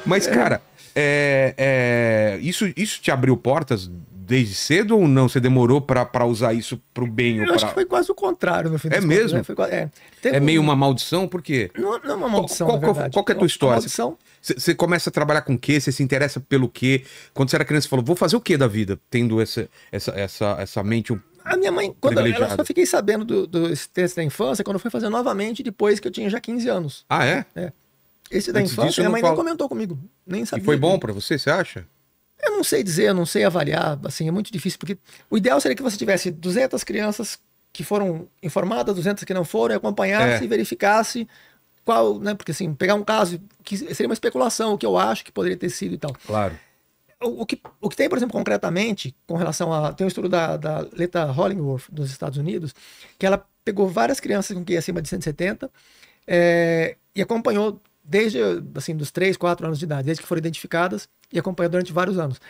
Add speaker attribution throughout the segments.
Speaker 1: Mas, cara, isso te abriu portas desde cedo ou não? Você demorou pra usar isso pro bem ou
Speaker 2: Eu acho que
Speaker 1: pra...
Speaker 2: foi quase o contrário, no fim
Speaker 1: É
Speaker 2: das contas, né?
Speaker 1: mesmo?
Speaker 2: Teve
Speaker 1: É meio uma maldição? Por quê?
Speaker 2: não é uma
Speaker 1: Qual,
Speaker 2: maldição, na
Speaker 1: qual, qual,
Speaker 2: verdade.
Speaker 1: qual que é a tua
Speaker 2: A
Speaker 1: história?
Speaker 2: maldição,
Speaker 1: Você começa a trabalhar com o quê? Você se interessa pelo quê? Quando você era criança, você falou, vou fazer o quê da vida? Tendo essa mente
Speaker 2: a minha mãe, ela só
Speaker 1: privilegiada.
Speaker 2: fiquei sabendo desse texto da infância quando eu fui fazer novamente, depois que eu tinha já 15 anos.
Speaker 1: Ah, é?
Speaker 2: É. Esse da
Speaker 1: Antes
Speaker 2: infância,
Speaker 1: disso,
Speaker 2: minha
Speaker 1: não
Speaker 2: mãe nem
Speaker 1: fala.
Speaker 2: comentou comigo, nem
Speaker 1: E foi
Speaker 2: sabia.
Speaker 1: bom pra você, você acha?
Speaker 2: Eu não sei dizer, eu não sei avaliar, assim, é muito difícil, porque o ideal seria que você tivesse 200 crianças que foram informadas, 200 que não foram, e acompanhasse
Speaker 1: É,
Speaker 2: e verificasse qual, né, porque assim, pegar um caso que seria uma especulação, o que eu acho que poderia ter sido e tal.
Speaker 1: claro.
Speaker 2: O que tem, por exemplo, concretamente, com relação a. Tem um estudo da Leta Hollingworth, dos Estados Unidos, que ela pegou várias crianças com QI acima de 170 e acompanhou desde, assim, dos 3, 4 anos de idade, desde que foram identificadas, e acompanhou durante vários anos.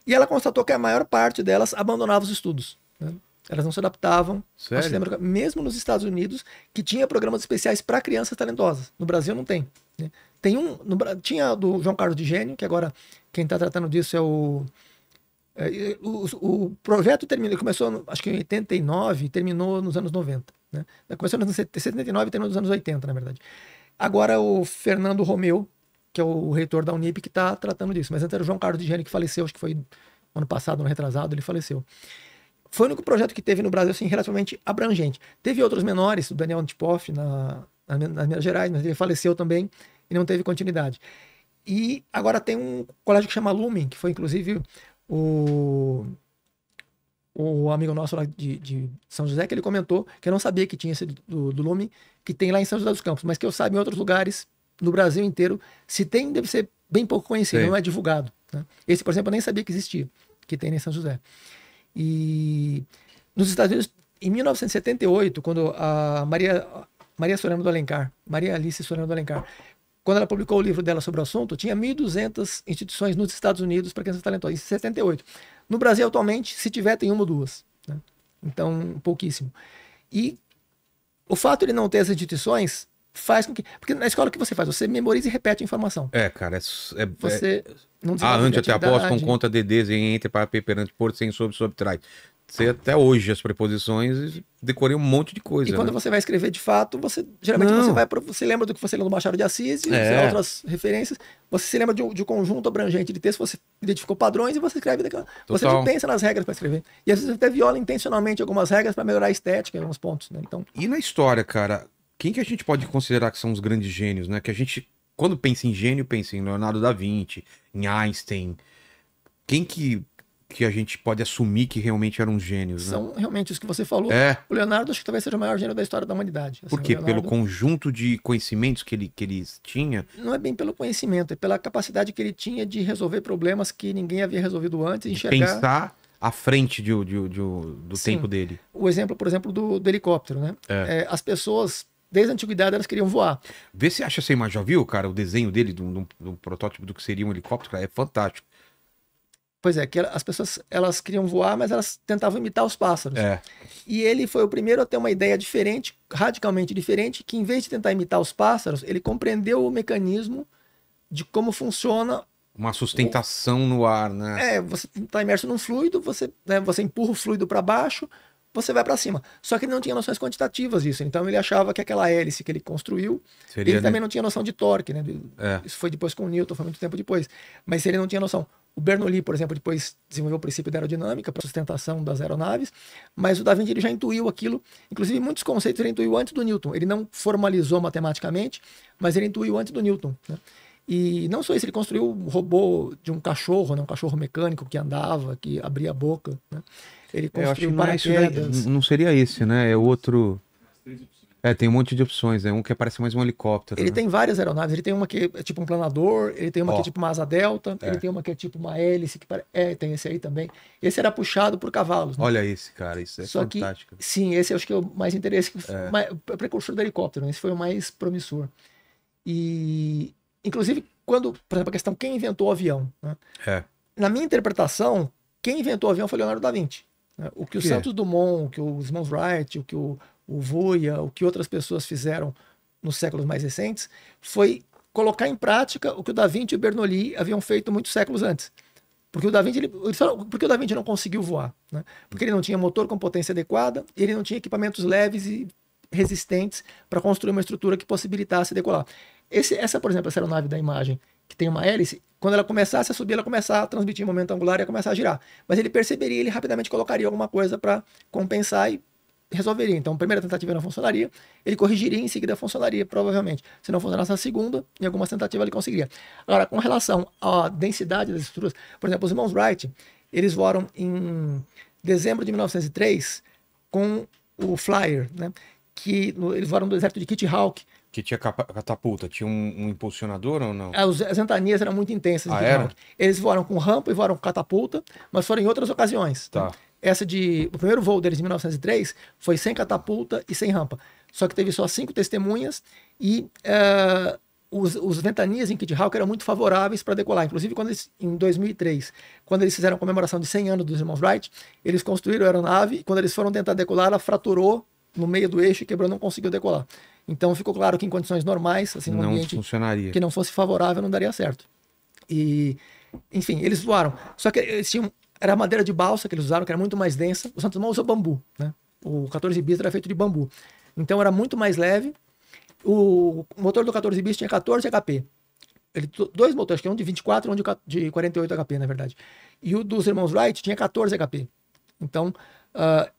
Speaker 2: E ela constatou que a maior parte delas abandonava os estudos, né? Elas não se adaptavam ao
Speaker 1: Sério?
Speaker 2: sistema educacional, mesmo nos Estados Unidos, que tinha programas especiais para crianças talentosas. No Brasil não tem, né? Tem tinha do João Carlos de Gênio, que agora quem está tratando disso é o projeto terminou, começou acho que em 89 e terminou nos anos 90, né? Começou nos anos 79 e terminou nos anos 80, na verdade. Agora o Fernando Romeu, que é o reitor da Unip, que está tratando disso. Mas antes era o João Carlos de Gênio, que faleceu, acho que foi ano passado, ano retrasado, ele faleceu. Foi o único projeto que teve no Brasil, assim, relativamente abrangente. Teve outros menores, o Daniel Antipoff, nas Minas Gerais, mas ele faleceu também e não teve continuidade. E agora tem um colégio que chama Lumen, que foi inclusive o, o amigo nosso lá de São José, que ele comentou que eu não sabia que tinha esse do Lumen, que tem lá em São José dos Campos, mas que eu saiba em outros lugares no Brasil inteiro. Se tem, deve ser bem pouco conhecido,
Speaker 1: Sei.
Speaker 2: não é divulgado, né? Esse, por exemplo, eu nem sabia que existia, que tem em São José. E nos Estados Unidos, em 1978, quando a Maria Soreno do Alencar, Maria Alice Soreno do Alencar, quando ela publicou o livro dela sobre o assunto, tinha 1.200 instituições nos Estados Unidos para crianças talentosas, em 78. No Brasil, atualmente, se tiver, tem uma ou duas, né? Então, pouquíssimo. E o fato de não ter essas instituições faz com que... Porque na escola, o que você faz? Você memoriza e repete a informação.
Speaker 1: É, cara,
Speaker 2: Você não
Speaker 1: a
Speaker 2: desenvolve
Speaker 1: ante até após, com
Speaker 2: criatividade.
Speaker 1: conta de desenho, entre para perante por, sem sob trás. Sei até hoje as preposições, decorei um monte de
Speaker 2: E
Speaker 1: coisa,
Speaker 2: quando
Speaker 1: né?
Speaker 2: você vai escrever de fato, geralmente
Speaker 1: Não,
Speaker 2: você lembra do que você leu no Machado de Assis e
Speaker 1: é,
Speaker 2: outras referências, você se lembra de um conjunto abrangente de texto, você identificou padrões e você escreve daquela. Você não
Speaker 1: total.
Speaker 2: pensa nas regras para escrever. E às vezes você até viola intencionalmente algumas regras para melhorar a estética em alguns pontos, né? Então,
Speaker 1: E na história, cara, quem que a gente pode considerar que são os grandes gênios, né? Que a gente, quando pensa em gênio, pensa em Leonardo da Vinci, em Einstein. Quem que a gente pode assumir que realmente eram gênios, né?
Speaker 2: são realmente os que você falou.
Speaker 1: É,
Speaker 2: O Leonardo acho que talvez seja o maior gênio da história da humanidade.
Speaker 1: por
Speaker 2: Assim, o
Speaker 1: quê? Pelo
Speaker 2: Leonardo
Speaker 1: conjunto de conhecimentos que ele tinha.
Speaker 2: não é bem pelo conhecimento, é pela capacidade que ele tinha de resolver problemas que ninguém havia resolvido antes,
Speaker 1: De
Speaker 2: enxergar.
Speaker 1: pensar à frente do tempo
Speaker 2: Sim.
Speaker 1: dele.
Speaker 2: O exemplo, por exemplo, do helicóptero, né?
Speaker 1: É.
Speaker 2: As pessoas, desde a antiguidade, elas queriam voar.
Speaker 1: Vê se acha, você já viu, cara, o desenho dele, do protótipo do que seria um helicóptero, cara, é fantástico.
Speaker 2: Pois é, que as pessoas elas queriam voar, mas elas tentavam imitar os pássaros.
Speaker 1: É,
Speaker 2: E ele foi o primeiro a ter uma ideia diferente, radicalmente diferente, que em vez de tentar imitar os pássaros, ele compreendeu o mecanismo de como funciona.
Speaker 1: uma sustentação no ar, né?
Speaker 2: Você está imerso num fluido, você empurra o fluido para baixo, você vai para cima. Só que ele não tinha noções quantitativas disso. Então ele achava que aquela hélice que ele construiu,
Speaker 1: Seria,
Speaker 2: ele
Speaker 1: né?
Speaker 2: também não tinha noção de torque, né?
Speaker 1: É,
Speaker 2: Isso foi depois com o Newton, foi muito tempo depois. Mas ele não tinha noção. O Bernoulli, por exemplo, depois desenvolveu o princípio da aerodinâmica para sustentação das aeronaves, mas o Da Vinci ele já intuiu aquilo. Inclusive, muitos conceitos ele intuiu antes do Newton. Ele não formalizou matematicamente, mas ele intuiu antes do Newton, né? E não só isso, ele construiu um robô de um cachorro, né? Um cachorro mecânico que andava, que abria a boca, né? Ele
Speaker 1: eu acho que
Speaker 2: construiu
Speaker 1: não é isso daí,
Speaker 2: paraquedas.
Speaker 1: não seria esse, né? É outro. É, tem um monte de opções, é um que parece mais um helicóptero,
Speaker 2: Ele
Speaker 1: né?
Speaker 2: tem várias aeronaves. Ele tem uma que é tipo um planador, ele tem uma que é
Speaker 1: Ó,
Speaker 2: tipo uma asa delta, ele
Speaker 1: é.
Speaker 2: tem uma que é tipo uma hélice, tem esse aí também. Esse era puxado por cavalos, né?
Speaker 1: Olha esse, cara, isso é
Speaker 2: Só que,
Speaker 1: fantástico.
Speaker 2: sim, esse eu acho que é o mais interessante,
Speaker 1: É,
Speaker 2: o precursor do helicóptero, né? Esse foi o mais promissor. E, inclusive, quando, por exemplo, a questão quem inventou o avião, né?
Speaker 1: é.
Speaker 2: Na minha interpretação, quem inventou o avião foi Leonardo da Vinci, né? O que o
Speaker 1: Que é?
Speaker 2: Santos Dumont, o que os irmãos Wright, o Voia, o que outras pessoas fizeram nos séculos mais recentes, foi colocar em prática o que o Da Vinci e o Bernoulli haviam feito muitos séculos antes. Porque o Da Vinci, porque o Da Vinci não conseguiu voar, né? Porque ele não tinha motor com potência adequada, e ele não tinha equipamentos leves e resistentes para construir uma estrutura que possibilitasse decolar. Essa, por exemplo, essa aeronave da imagem, que tem uma hélice, quando ela começasse a subir, ela começar a transmitir momento angular e ia começar a girar. Mas ele perceberia, ele rapidamente colocaria alguma coisa para compensar e resolveria. Então, a primeira tentativa não funcionaria, ele corrigiria e em seguida funcionaria, provavelmente. Se não funcionasse a segunda, em algumas tentativas ele conseguiria. Agora, com relação à densidade das estruturas, por exemplo, os irmãos Wright, eles voaram em dezembro de 1903 com o Flyer, né? Eles voaram do exército de Kitty Hawk.
Speaker 1: Que tinha catapulta, tinha um impulsionador ou não?
Speaker 2: As ventanias eram muito intensas.
Speaker 1: Era?
Speaker 2: Eles voaram com rampa e voaram com catapulta, mas foram em outras ocasiões.
Speaker 1: Tá.
Speaker 2: Né? O primeiro voo deles em 1903 foi sem catapulta e sem rampa. Só que teve só 5 testemunhas e os ventanias em Kitty Hawk eram muito favoráveis para decolar. Inclusive, em 2003, quando eles fizeram a comemoração de 100 anos dos irmãos Wright, eles construíram a aeronave e quando eles foram tentar decolar, ela fraturou no meio do eixo e quebrou, não conseguiu decolar. Então ficou claro que em condições normais, assim, num ambiente que não fosse favorável, não daria certo. E, enfim, eles voaram. Só que eles tinham, era a madeira de balsa que eles usaram, que era muito mais densa. O Santos Dumont usou bambu, né? O 14 bis era feito de bambu. Então era muito mais leve. O motor do 14 bis tinha 14 HP. Dois motores, que é um de 24 e um de 48 HP, na verdade. E o dos irmãos Wright tinha 14 HP. Então,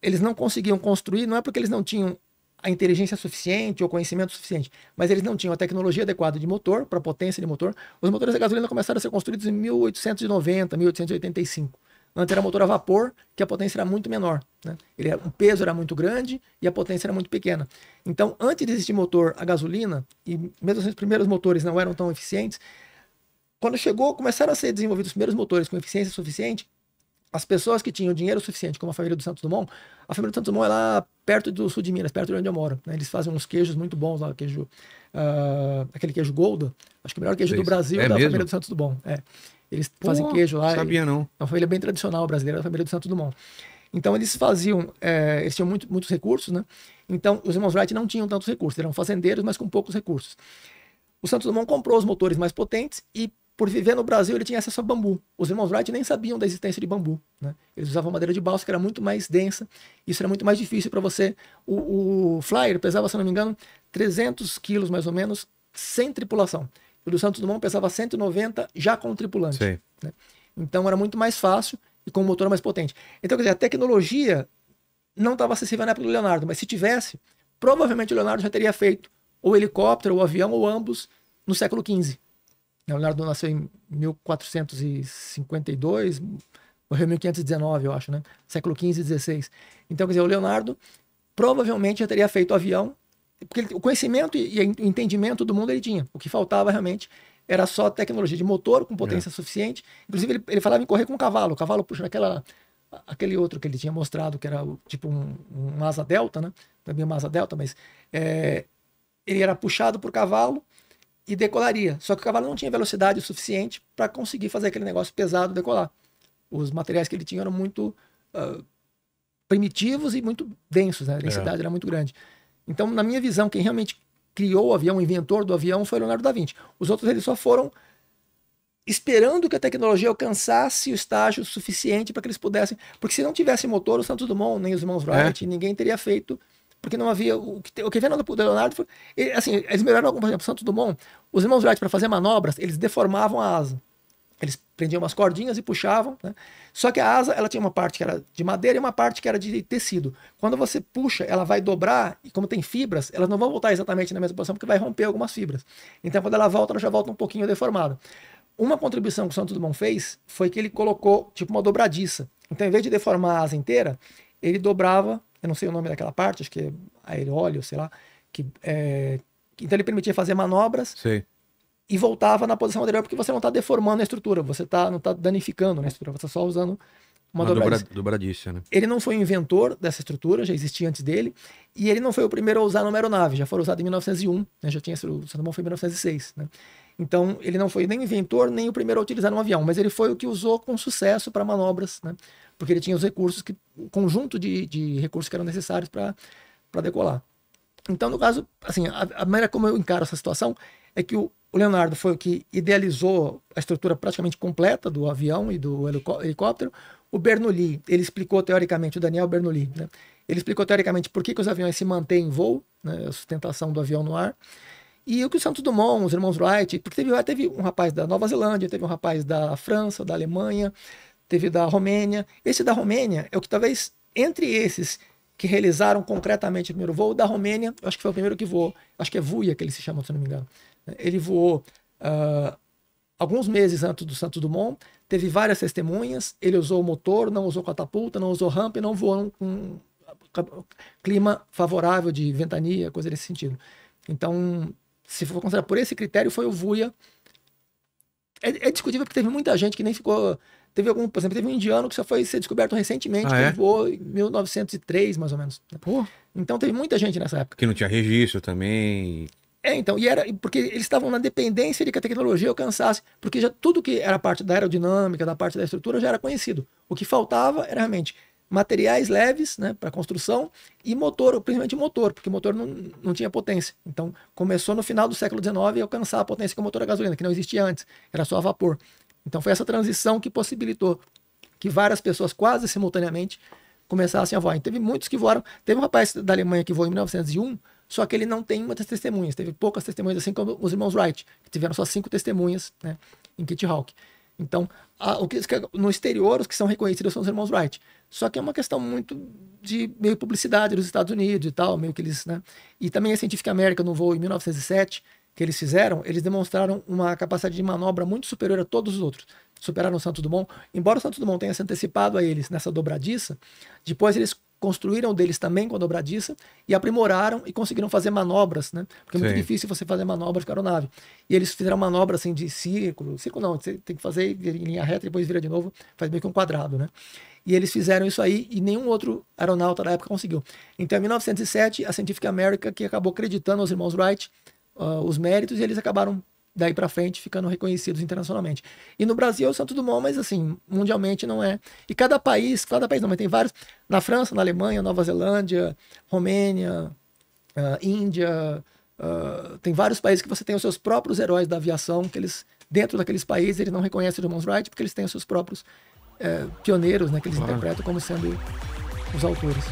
Speaker 2: eles não conseguiam construir, não é porque eles não tinham a inteligência suficiente ou conhecimento suficiente, mas eles não tinham a tecnologia adequada de motor, para potência de motor. Os motores a gasolina começaram a ser construídos em 1890, 1885. Antes era motor a vapor, que a potência era muito menor, né? O peso era muito grande e a potência era muito pequena. Então, antes de existir motor a gasolina, e mesmo assim os primeiros motores não eram tão eficientes, quando começaram a ser desenvolvidos os primeiros motores com eficiência suficiente, as pessoas que tinham dinheiro suficiente, como a família do Santos Dumont, a família do Santos Dumont é lá perto do sul de Minas, perto de onde eu moro, né? Eles fazem uns queijos muito bons lá, aquele queijo Gouda, acho que o melhor queijo do Brasil é da família do Santos Dumont. Eles fazem queijo lá.
Speaker 1: Sabia não.
Speaker 2: É uma família bem tradicional brasileira, da família do Santos Dumont. Então eles eles tinham muitos recursos, né? Então os irmãos Wright não tinham tantos recursos, eram fazendeiros, mas com poucos recursos. O Santos Dumont comprou os motores mais potentes e, por viver no Brasil, ele tinha acesso a bambu. Os irmãos Wright nem sabiam da existência de bambu, né? Eles usavam madeira de balsa, que era muito mais densa. Isso era muito mais difícil para você. O Flyer pesava, se não me engano, 300 quilos, mais ou menos, sem tripulação. O do Santos Dumont pesava 190, já com tripulante. Né? Então era muito mais fácil e com um motor mais potente. Então, quer dizer, a tecnologia não estava acessível na época do Leonardo, mas se tivesse, provavelmente o Leonardo já teria feito ou helicóptero, ou avião, ou ambos, no século XV. O Leonardo nasceu em 1452, morreu em 1519, eu acho, né? Século XV e XVI. Então, quer dizer, o Leonardo provavelmente já teria feito avião, porque o conhecimento e o entendimento do mundo ele tinha. O que faltava realmente era só tecnologia de motor com potência suficiente. Inclusive, ele falava em correr com o cavalo. O cavalo puxa aquele outro que ele tinha mostrado, que era tipo um asa delta, né? Não é bem uma asa delta, mas ele era puxado por cavalo e decolaria. Só que o cavalo não tinha velocidade suficiente para conseguir fazer aquele negócio pesado decolar. Os materiais que ele tinha eram muito primitivos e muito densos, né? A densidade era muito grande. Então, na minha visão, quem realmente criou o avião, o inventor do avião, foi Leonardo da Vinci. Os outros eles só foram esperando que a tecnologia alcançasse o estágio suficiente para que eles pudessem... Porque se não tivesse motor, o Santos Dumont, nem os irmãos Wright, ninguém teria feito... Porque não havia... O que vem do Leonardo foi... eles melhoraram, por exemplo, o Santos Dumont. Os irmãos Wright, para fazer manobras, eles deformavam a asa. Eles prendiam umas cordinhas e puxavam, né? Só que a asa, ela tinha uma parte que era de madeira e uma parte que era de tecido. Quando você puxa, ela vai dobrar, e como tem fibras, elas não vão voltar exatamente na mesma posição, porque vai romper algumas fibras. Então, quando ela já volta um pouquinho deformada. Uma contribuição que o Santos Dumont fez foi que ele colocou, tipo, uma dobradiça. Então, em vez de deformar a asa inteira, ele dobrava, eu não sei o nome daquela parte, acho que é aeróleo, sei lá, então ele permitia fazer manobras.
Speaker 1: Sei.
Speaker 2: E voltava na posição anterior, porque você não está deformando a estrutura, você não está danificando a estrutura, você está só usando uma
Speaker 1: dobradiça, né?
Speaker 2: Ele não foi o inventor dessa estrutura, já existia antes dele, e ele não foi o primeiro a usar numa aeronave, já foram usados em 1901, né? Já tinha sido, o Santos Dumont foi em 1906, né? Então, ele não foi nem o inventor, nem o primeiro a utilizar um avião, mas ele foi o que usou com sucesso para manobras, né? Porque ele tinha os recursos, o conjunto de recursos que eram necessários para decolar. Então, no caso, assim, a maneira como eu encaro essa situação é que O Leonardo foi o que idealizou a estrutura praticamente completa do avião e do helicóptero. O Bernoulli, ele explicou teoricamente, o Daniel Bernoulli, né? Ele explicou teoricamente por que os aviões se mantêm em voo, né? A sustentação do avião no ar. E o que o Santos Dumont, os irmãos Wright, porque teve um rapaz da Nova Zelândia, teve um rapaz da França, da Alemanha, teve da Romênia. Esse da Romênia é o que talvez, entre esses que realizaram concretamente o primeiro voo, da Romênia, eu acho que foi o primeiro que voou, acho que é Vuia que ele se chama, se não me engano. Ele voou alguns meses antes do Santos Dumont, teve várias testemunhas, ele usou o motor, não usou catapulta, não usou rampa e não voou com clima favorável de ventania, coisa desse sentido. Então, se for considerar por esse critério, foi o Vuia. É discutível porque teve muita gente que nem ficou... por exemplo, teve um indiano que só foi ser descoberto recentemente, que ele voou em 1903, mais ou menos.
Speaker 1: Pô.
Speaker 2: Então teve muita gente nessa época.
Speaker 1: Que não tinha registro também.
Speaker 2: Então, e era porque eles estavam na dependência de que a tecnologia alcançasse, porque já tudo que era parte da aerodinâmica, da parte da estrutura, já era conhecido. O que faltava era realmente materiais leves, né, para construção e motor, principalmente motor, porque o motor não tinha potência. Então, começou no final do século XIX a alcançar a potência que o motor a gasolina, que não existia antes, era só a vapor. Então, foi essa transição que possibilitou que várias pessoas quase simultaneamente começassem a voar. E teve muitos que voaram. Teve um rapaz da Alemanha que voou em 1901, só que ele não tem muitas testemunhas. Teve poucas testemunhas, assim como os irmãos Wright, que tiveram só 5 testemunhas, né, em Kitty Hawk. Então, no exterior, os que são reconhecidos são os irmãos Wright. Só que é uma questão muito de meio publicidade dos Estados Unidos e tal, meio que eles, né? E também a Scientific American, no voo em 1907, que eles fizeram, eles demonstraram uma capacidade de manobra muito superior a todos os outros. Superaram o Santos Dumont. Embora o Santos Dumont tenha se antecipado a eles nessa dobradiça, depois eles construíram o deles também com a dobradiça e aprimoraram e conseguiram fazer manobras, né? Porque é muito difícil você fazer manobras com a aeronave. E eles fizeram manobra assim de círculo não, você tem que fazer em linha reta e depois vira de novo, faz meio que um quadrado, né? E eles fizeram isso aí e nenhum outro aeronauta da época conseguiu. Então, em 1907, a Scientific American que acabou acreditando aos irmãos Wright os méritos e eles acabaram daí para frente ficando reconhecidos internacionalmente. E no Brasil é o Santos Dumont, mas assim, mundialmente não é. E cada país não, mas tem vários, na França, na Alemanha, Nova Zelândia, Romênia, Índia, tem vários países que você tem os seus próprios heróis da aviação, que eles, dentro daqueles países, eles não reconhecem os irmãos Wright, porque eles têm os seus próprios pioneiros, né, que eles interpretam como sendo os autores.